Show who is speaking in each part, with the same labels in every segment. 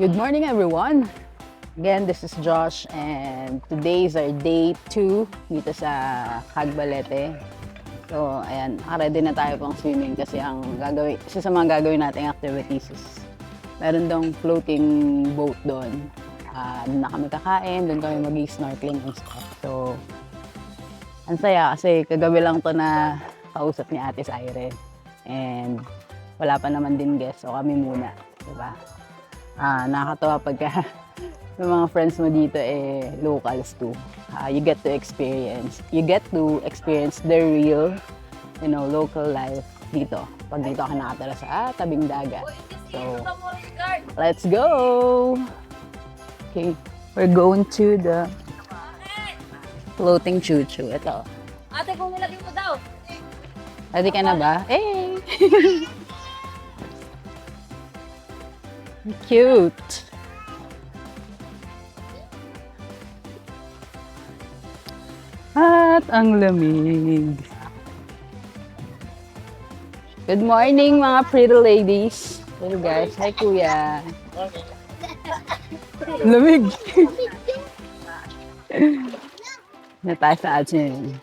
Speaker 1: Good morning, everyone. Again, this is Josh, and today is our day 2 dito sa Cagbalete. So, ayan, ready na tayo pang swimming kasi isa sa mga gagawin nating activities is meron daw floating boat doon. Doon na kami kakain, doon kami mag-snorkeling and stuff. So, ang saya kasi kagabi lang to na kausap ni Ate Siren. And wala pa naman din guest, so kami muna, diba? Nakakatawa pagka yung mga friends mo dito locals too. You get to experience the real, local life dito. Pag dito ka nakatira sa tabing dagat. So, let's go! Okay, we're going to the floating choo-choo. Ito.
Speaker 2: Ate, kung nilagay mo daw.
Speaker 1: Ready ka na ba? Hey! Cute! At ang lamig. Good morning mga pretty ladies. Hello guys. Hi kuya. Lamig. Nataas sa atin.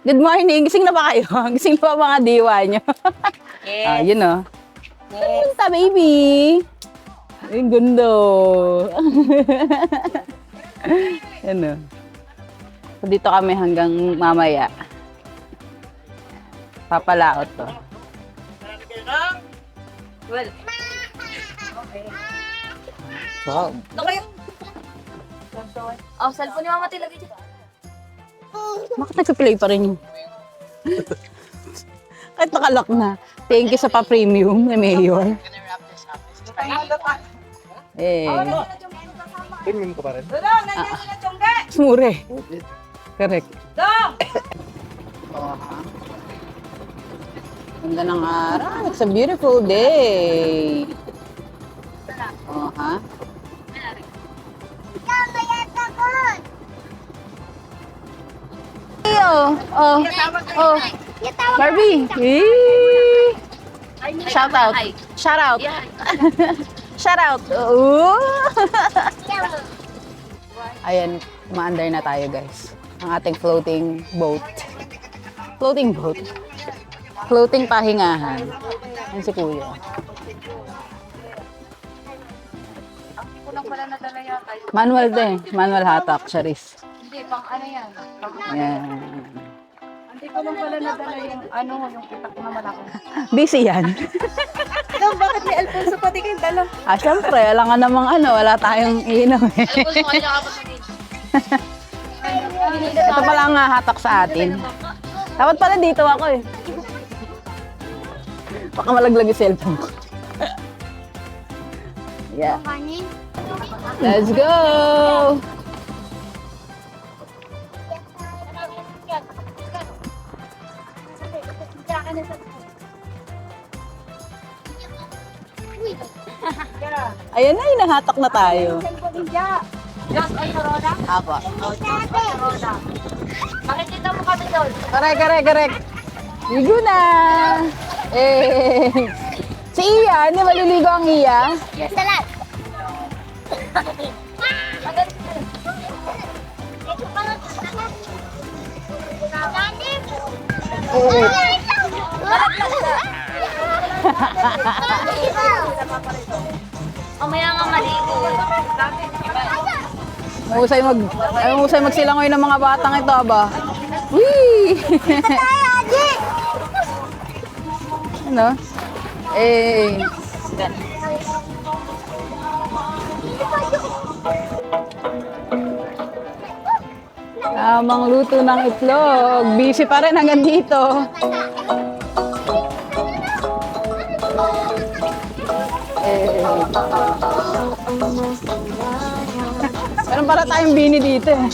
Speaker 1: Good morning. Gising na ba kayo? Gising na ba mga diwa nyo?
Speaker 2: Yes.
Speaker 1: Yun o. Kamusta, baby? Ang gundo. Ano? So, dito kami hanggang mamaya. Papalaot to.
Speaker 2: Well.
Speaker 1: Wow.
Speaker 2: Okay. Oh, cellphone ni Mama tilagay dito.
Speaker 1: Bakit nagpa-play pa rin yun? Kahit nakalock na. Thank you sa pa-premium na mayor.
Speaker 3: Premium ko pa rin.
Speaker 2: Dong, nandiyan sila Chongge.
Speaker 1: Smure. Correct.
Speaker 2: Dong!
Speaker 1: Ganda ng araw. It's a beautiful day. Ha? Oh. Barbie. Hey. Shout out. Shout out. Shout out. Ooh. Ayan, umaandar na tayo guys. Ang ating floating boat. Floating boat. Floating pahingahan. Yan si Kuya.
Speaker 2: Ako lang pala nadala yata yun.
Speaker 1: Manual din. Manual hatak, charis.
Speaker 2: Hindi, pang ano yan.
Speaker 1: Yan.
Speaker 2: Hindi ko lang pala nadala yung yung itak na malaki.
Speaker 1: Busy yan.
Speaker 2: Dong, bakit ni Alfonso pati kayong dala?
Speaker 1: Siyempre, alam nga namang wala tayong iinom eh.
Speaker 2: Alfonso, kanya ka pa sa din.
Speaker 1: Ito pala ang hatak sa atin. Dapat pala dito ako eh. Baka malaglag yung cellphone ko. Yeah. Let's go! Ayan na, hinahatak na tayo.
Speaker 2: Diyos, ay corona?
Speaker 1: Apo.
Speaker 2: Corona. Makikita mo kami doon.
Speaker 1: Correct. Ligo na! Si Iya, hindi maliligo ang Iya?
Speaker 2: Yes, salat. Mamaya nga maligo.
Speaker 1: Mahusay magsilangoy ng mga batang ito, aba. Whee! Ano? Tamang luto ng itlog. Busy pa rin hanggang dito. Meron para tayong bini dito eh.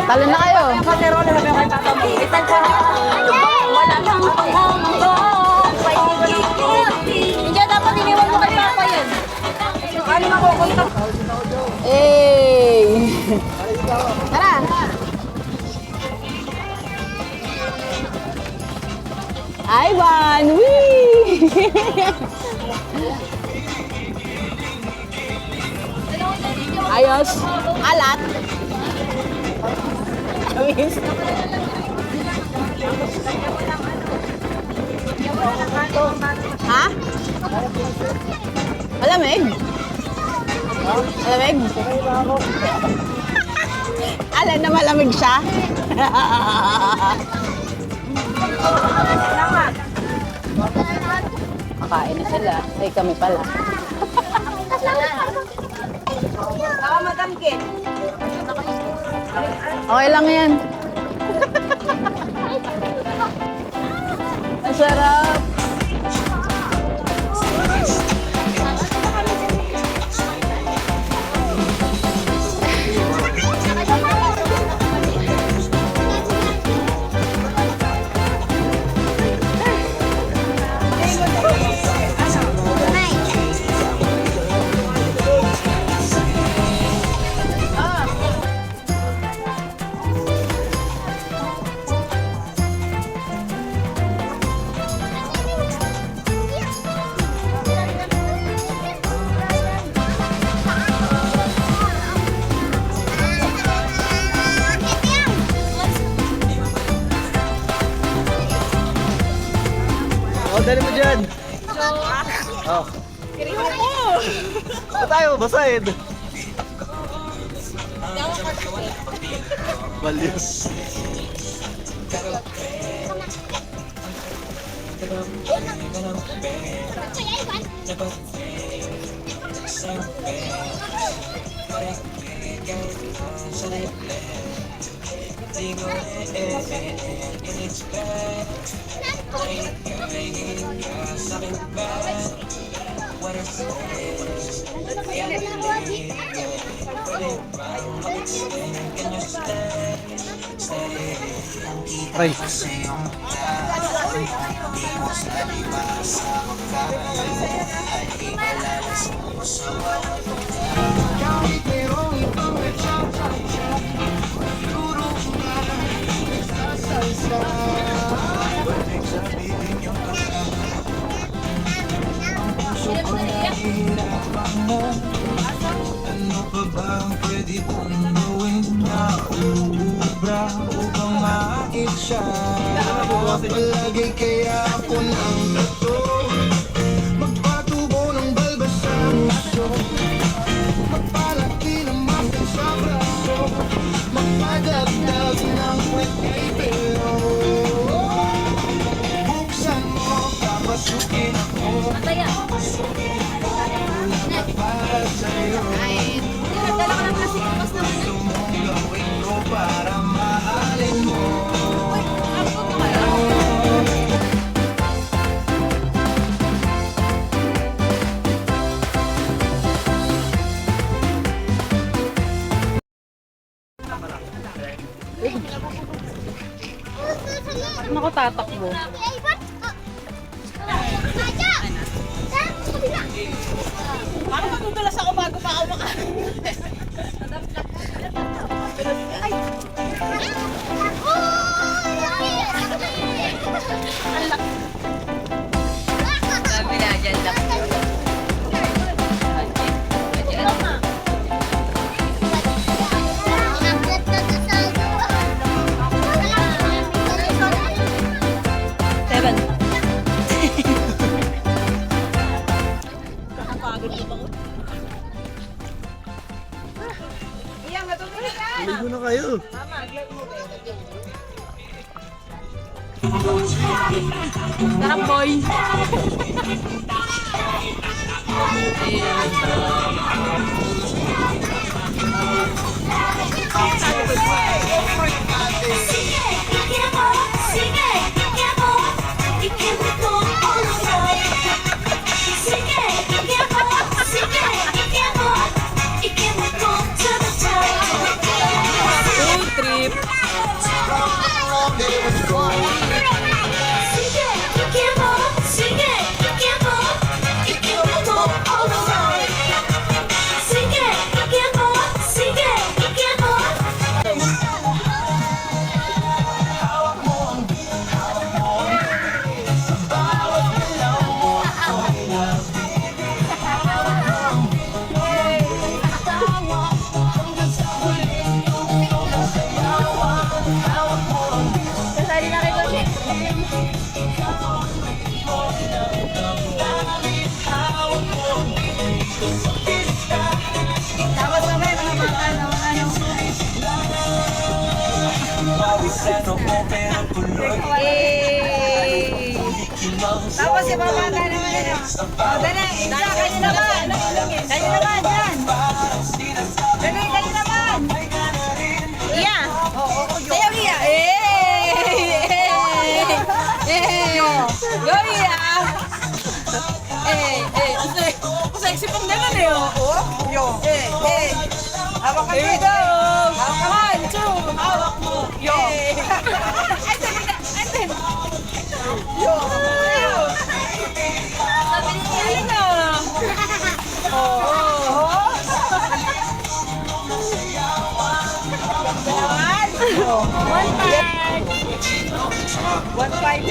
Speaker 1: Talo na kayo.
Speaker 2: Wala lang. Hindi dapat iniwan mo kay Papa yan.
Speaker 1: Taiwan! Whee! Ayos. Alat. Ayos. Ha? Malamig? Malamig? Alam na malamig siya? Kakain na sila. Ay, kami pala.
Speaker 2: Madam Ken.
Speaker 1: Okay lang yan. Ang sarap.
Speaker 3: Oh, dali mo dyan. Oh. Ba tayo, basahin. Values. Right.
Speaker 4: Ano pa ba ang pwede kong gawin na uubra upang maakit siya? Palagay kaya ako ng bato, magpatubo ng balbas sa puso, magpalaki ng muscle sa braso, magpadagdag ng puwet kay pero buksan mo, papasukin ako. Para sa'yo, gusto mong gawin ko para mahalin mo.
Speaker 1: Ano ko tatakbo?
Speaker 2: Parang matutulas ako bago pa ako Sabi na dyan lang.
Speaker 3: Maligo na kayo.
Speaker 1: Sarap, boy.
Speaker 2: Eh! Tapos si Mama na naman ano. O, dali. Isa, kayo naman. Kayo naman, dyan. Dali, kayo naman. Iya. Sayaw iya. Go iya. Sexy pang naman eh. Yo. Hawak ka. Here we go. 1, 2. Hawak mo. Yo. Yo. Sabi niya na. One five.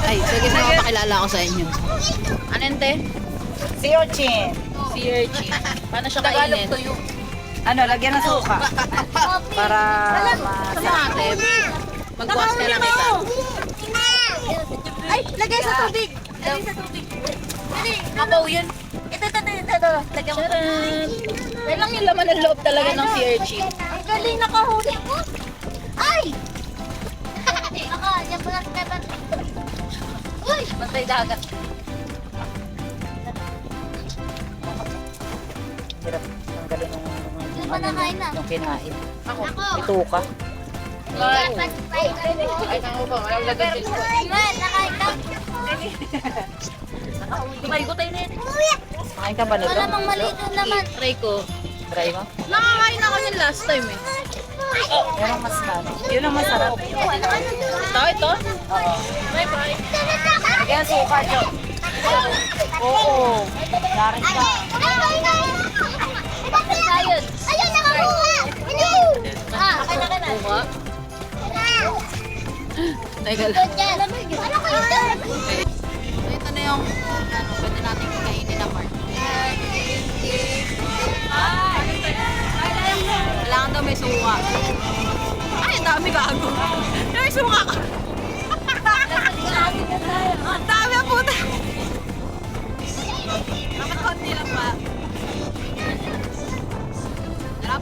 Speaker 1: Ay, sige, pakilala ako sa inyo. Ano yun, te?
Speaker 2: Si Ochin.
Speaker 1: Si Urchin. Paano siya kainin?
Speaker 2: Ano, lagyan ng suka. Para
Speaker 1: Masakit. Magbukas na lang kita.
Speaker 5: Ay, lagay sa tubig. Lagay sa tubig. Dali.
Speaker 1: Mabaw yun.
Speaker 5: Ito. Lagyan mo.
Speaker 1: Yan lang yung laman ng loob talaga ng si Urchin.
Speaker 5: Ang galing nakahuli ko. Ay! Yan po natin kaya uy!
Speaker 1: Bantay dagat.
Speaker 2: hirap. Ang galing ng
Speaker 5: Yung panakain na.
Speaker 2: yung kinain.
Speaker 5: Ako.
Speaker 2: Ito ka.
Speaker 5: Ay,
Speaker 1: Ay, ako ba? Walang lagay din.
Speaker 5: nakain ka.
Speaker 1: Gutay-gutay na yun.
Speaker 2: Makain ka ba nito?
Speaker 5: Wala mang mali doon naman.
Speaker 1: Try ko.
Speaker 2: Try mo?
Speaker 1: Nakakain ako yun last time eh.
Speaker 2: Yan ang mas yun ang masarap.
Speaker 1: Ito?
Speaker 2: Oo.
Speaker 1: Bye-bye.
Speaker 2: Lagyan ng suka, Jo. Oo. Narin ka.
Speaker 5: Ayun. Ayun, nakakuha. Kanya ka na.
Speaker 1: Buka. Teka lang.
Speaker 5: Ano ko ito?
Speaker 1: So, ito na yung pwede natin kainin na part. Kailangan daw may suka. Ay, dami gago. May suka ka. Ang dami ang puta. Bakit konti lang pa? Sarap.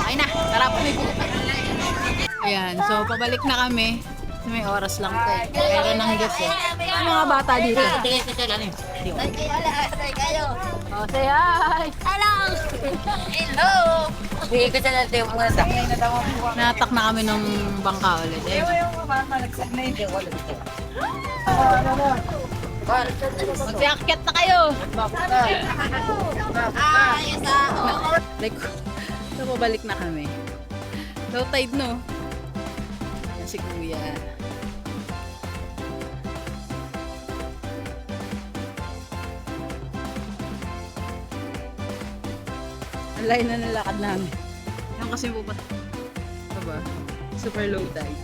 Speaker 1: Ay na, sarap. Ayan, so pabalik na kami. May oras lang to. Pero nang higas eh. Ang mga bata dito. Oh, say hi!
Speaker 5: Hello. Hello.
Speaker 2: Bigay ko sa natin yung mga sa.
Speaker 1: Natak na kami ng bangka ulit. Eh. Magsiakyat na kayo! Like, so pabalik na kami. Low tide no? Yan si Kuya. Ang layo na nalakad namin. Yan kasi pupat. Diba? Super low tide.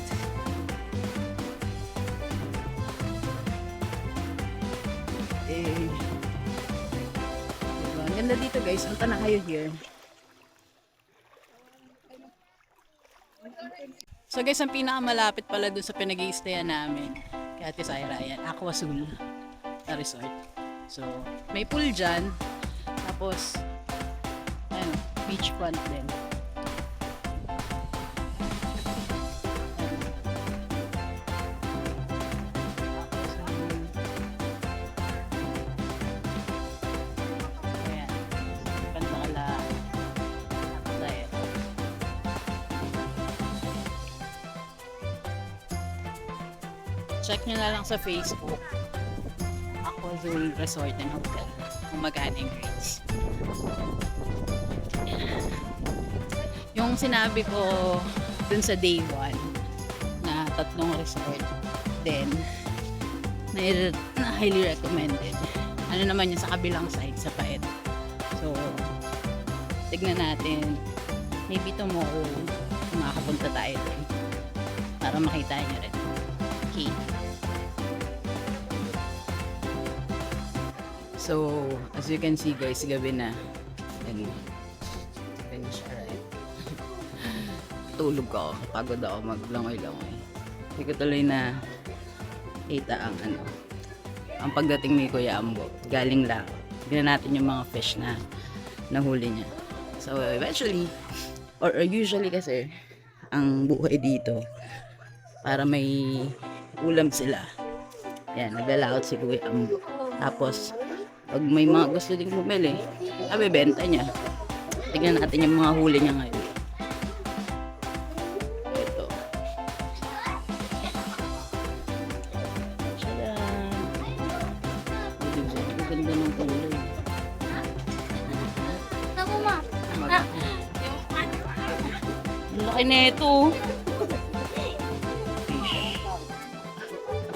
Speaker 1: Eh. Diba? Ang ganda dito guys. Punta na kayo here. So guys, ang pinakamalapit pala dun sa pinag-i-stayan namin kay Ate Syra, yan, Aqua Sul na resort. So, may pool dyan. Tapos, ayun, beachfront din. Ayan. Pantala. Tayo. Check nyo na lang sa Facebook. Aqua Sul Resort and Hotel. Kung magkano yung rates. sinabi ko dun sa day 1 na 3 resort, then na highly recommended. Ano naman yun sa kabilang side, sa Paet. So, tignan natin. Maybe tomorrow, makakapunta tayo dun para makita niyo rin. Okay. So, as you can see guys, gabi na. And, finish alright. Tulog ako. Pagod ako maglangoy-langoy. Hindi ko tuloy na kita ang ang pagdating ni Kuya Ambo. Galing lang. Tignan natin yung mga fish na nahuli niya. So, eventually, or usually kasi, ang buhay dito, para may ulam sila. Ayan, naglalaot si Kuya Ambo. Tapos, pag may mga gusto ding bumili, benta niya. Tignan natin yung mga huli niya ngayon. Ito. Tadaan! Ang ganda ng kulay.
Speaker 5: Naku, ma.
Speaker 1: Ang laki na ito.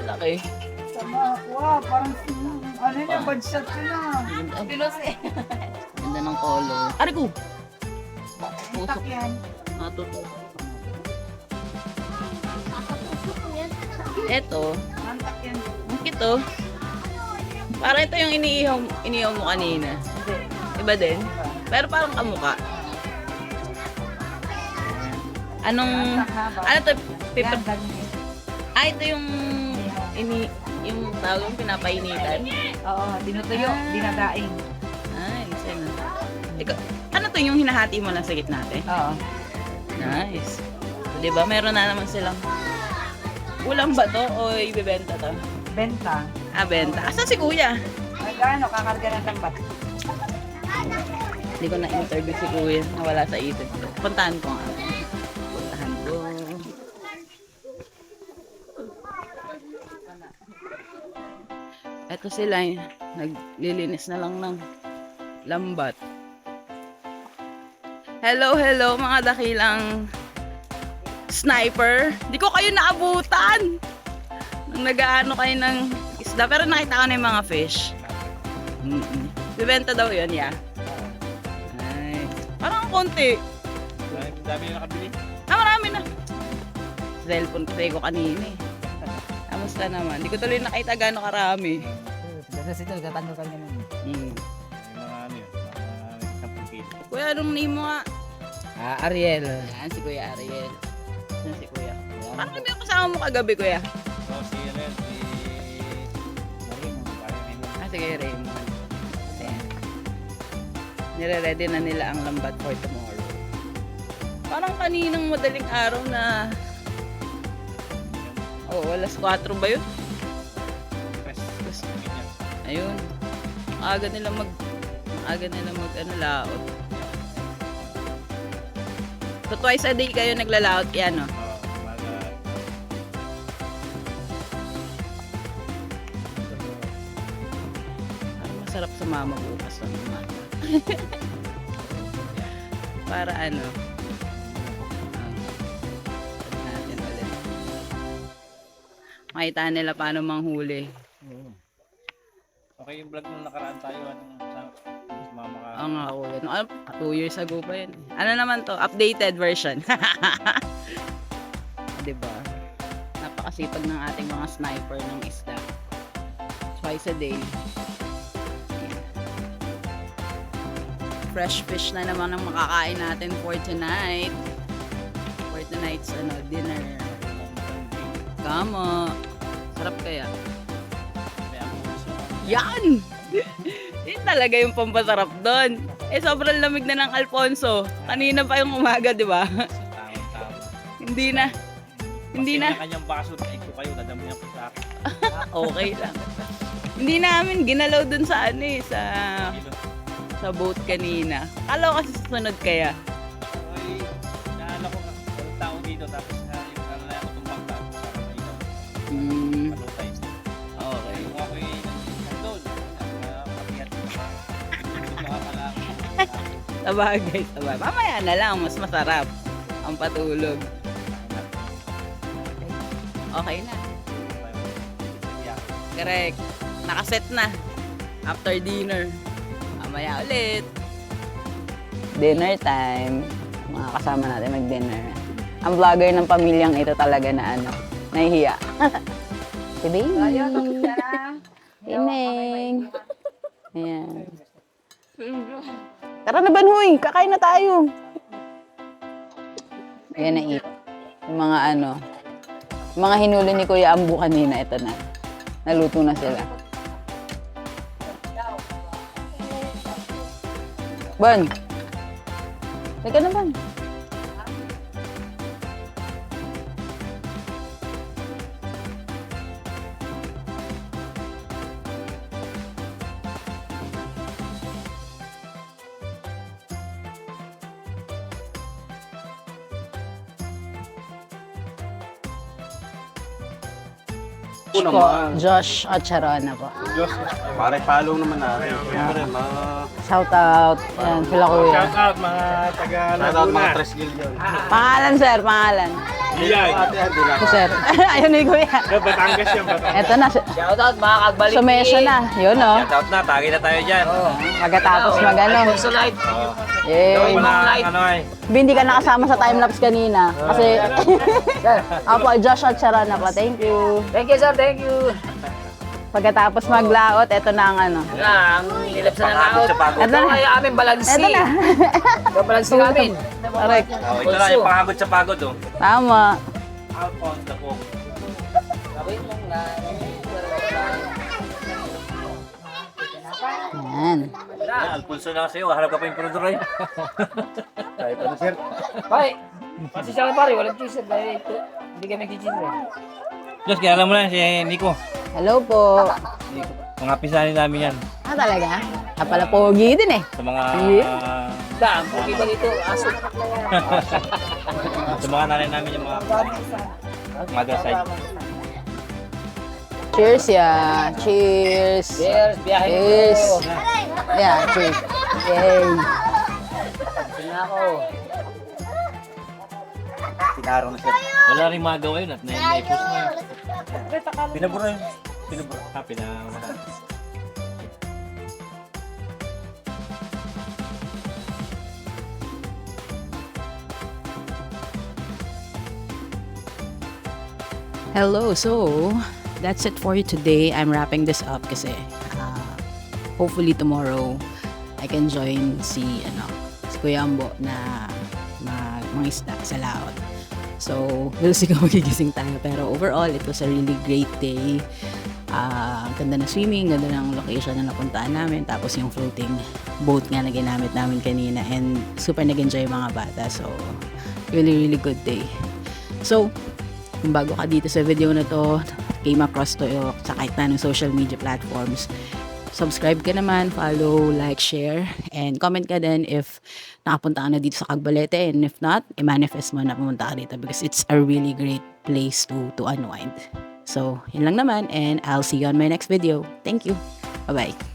Speaker 1: Ang laki.
Speaker 2: Wow, parang ano yung budget ko na.
Speaker 1: Ganda ng color. Ari ko! Pusok.
Speaker 2: Yan.
Speaker 1: Matutok. Ito.
Speaker 2: Antak yan.
Speaker 1: Ang kito. Parang ito yung iniihaw mo kanina. Iba din? Pero parang kamukha. Anong... Ano to? Paper...
Speaker 2: Yan, dami.
Speaker 1: Ito yung... yung tawag yung pinapainitan.
Speaker 2: Oo, dinutuyo, dinadaing.
Speaker 1: Nice. Ikaw, ano to yung hinahati mo lang sa gitna natin?
Speaker 2: Oo.
Speaker 1: Nice. Diba, meron na naman silang ulam ba to o ibebenta to?
Speaker 2: Benta.
Speaker 1: Benta. Asa si Kuya?
Speaker 2: Magkano, kakarga ng tambat.
Speaker 1: Hindi ko na-interview si Kuya. Nawala sa isip ko. Puntahan ko nga. Puntahan ko. Eto sila. Naglilinis na lang ng lambat. Hello mga dakilang sniper. Di ko kayo naabutan. Nung nag-aano kayo ng isda. Pero nakita ko na yung mga fish. Bibenta daw yun, yeah. Ay, parang konti.
Speaker 3: Dami na nakabili.
Speaker 1: Marami na. Cellphone kasi ko kanina eh. Kamusta naman? Di ko tuloy nakita gano'ng karami.
Speaker 2: Kasi ito, tatanggal ka naman.
Speaker 3: Yung mga ano yun, mga 10 kilo.
Speaker 1: Kuya, anong name mo nga?
Speaker 2: Ariel.
Speaker 1: Yan, si Kuya Ariel. Yan si Kuya. Parang may kasama mo kagabi, Kuya.
Speaker 3: So, si Ariel, si Marin, parang ayun.
Speaker 1: Sige, Raymond. Ayan. Nire-ready na nila ang lambat for tomorrow. Parang kaninang madaling araw na... alas 4 ba yun? Ayun. Aga nila mag laot. So twice a day kayo naglalaot yan, no? Parang masarap sa mama bukas ng umaga. Para ano? Natin ulit. Makita nila paano manghuli.
Speaker 3: Okay, yung vlog nung nakaraan tayo, mama ka.
Speaker 1: Oo nga, ulit. 2 years ago pa yun. Ano naman to? Updated version. Diba? Napakasipag ng ating mga sniper ng isda. Twice a day. Fresh fish na naman ang makakain natin for tonight. For tonight's dinner. Kama. Sarap kaya. Yan! Yun talaga yung pampasarap doon. Sobrang lamig na ng Alfonso. Kanina pa yung umaga, di ba? Hindi na. Hindi na.
Speaker 3: Kanyang baso, kahit ko kayo, dadami niya po sa akin.
Speaker 1: Okay lang. Hindi namin ginalaw dun sa sa boat kanina. Kala ko kasi susunod kaya.
Speaker 3: Okay, naalala ko nga, walang tao dito, tapos yung nalala ko itong bangka para mailaw. Palutay.
Speaker 1: Okay.
Speaker 3: Kung ako'y nandun, kapiyat ko. Nakakala.
Speaker 1: Sabagay. Mamaya na lang, mas masarap. Ang patulog. Okay na. Correct. Nakaset na. After dinner. Mamaya ulit. Dinner time. Mga kasama natin mag-dinner. Ang vlogger ng pamilyang ito talaga na nahihiya. Si Baby. Ineng. Ayan. Tara na Banhoy, kakain na tayo. Ayan na eat. Yung mga mga hinuli ni Kuya Ambu kanina, ito na. Naluto na sila. Ban. Teka na Ban. Po, Josh Ocharona po.
Speaker 3: Diyos, pare follow naman natin. Siyempre,
Speaker 1: Shout out. Ayan, sila Kuya.
Speaker 3: shout out mga taga
Speaker 6: Shoutout mga
Speaker 3: Laguna.
Speaker 6: Tres Gillion.
Speaker 1: Pangalan sir, pangalan.
Speaker 3: Iyay.
Speaker 1: Si sir. Ayun ni Kuya.
Speaker 3: Batangas yan, Batangas.
Speaker 1: Eto na.
Speaker 2: Shoutout mga kagbalik.
Speaker 1: Sumesyo na. Yun o.
Speaker 6: Shoutout na, tagay na tayo dyan.
Speaker 1: Pagkatapos mag-ano.
Speaker 2: Consulite.
Speaker 1: Yay. Hindi ka nakasama sa time-lapse kanina. Kasi, ako, Josh Ocharona po. Thank you.
Speaker 2: Thank you, sir. Thank you.
Speaker 1: Pagkatapos maglaot, eto na ang
Speaker 2: Ang nilap sa nangaot.
Speaker 6: sa pagod.
Speaker 1: Eto
Speaker 2: Ito
Speaker 1: na.
Speaker 2: ay aming balansi.
Speaker 1: Eto na.
Speaker 2: Ito balansi namin.
Speaker 1: Correct.
Speaker 6: Oh, ito na, yung pangagod sa pagod. Oh.
Speaker 1: Tama.
Speaker 6: Alphonse the Cook.
Speaker 1: Yan.
Speaker 6: Alfonso na sa'yo, harap ka pa yung produroy. Kaya pa na sir.
Speaker 2: Hoy, pasisya ka pare, walang cheese. Dahil ito, hindi kami nag-cheese.
Speaker 3: Diyos, kaya alam mo na si Nico.
Speaker 1: Hello po.
Speaker 3: Mga pisanin namin yan.
Speaker 1: Ah, talaga? Kapala pogi din eh.
Speaker 3: Sa mga...
Speaker 2: Daan, okay ba dito? Aso.
Speaker 3: sa mga nanay namin yung mga... mother side.
Speaker 1: Cheers ya. Cheers.
Speaker 2: Cheers, biyahe na
Speaker 1: Cheers.
Speaker 2: tayo.
Speaker 1: Yeah, cheers. Yay.
Speaker 2: Sige na ako.
Speaker 6: Pinaro na sir.
Speaker 3: Wala rin magawa yun at na-post na yun. Pinabura yun. Pinabura. Pinabura.
Speaker 1: Hello, so that's it for you today. I'm wrapping this up kasi hopefully tomorrow I can join si Kuya Ambo na mangisda sa laot. So, we'll see kung magigising tayo. Pero overall, it was a really great day. Ganda ng swimming, ganda ng location na napuntaan namin. Tapos yung floating boat nga na ginamit namin kanina. And super nag-enjoy yung mga bata. So, really, really good day. So, kung bago ka dito sa video na to, came across to sa kahit na ng social media platforms, subscribe ka naman, follow, like, share, and comment ka din if nakapunta ka na dito sa Cagbalete, and if not, i-manifest mo na pumunta ka dito because it's a really great place to unwind. So, yun lang naman, and I'll see you on my next video. Thank you. Bye-bye.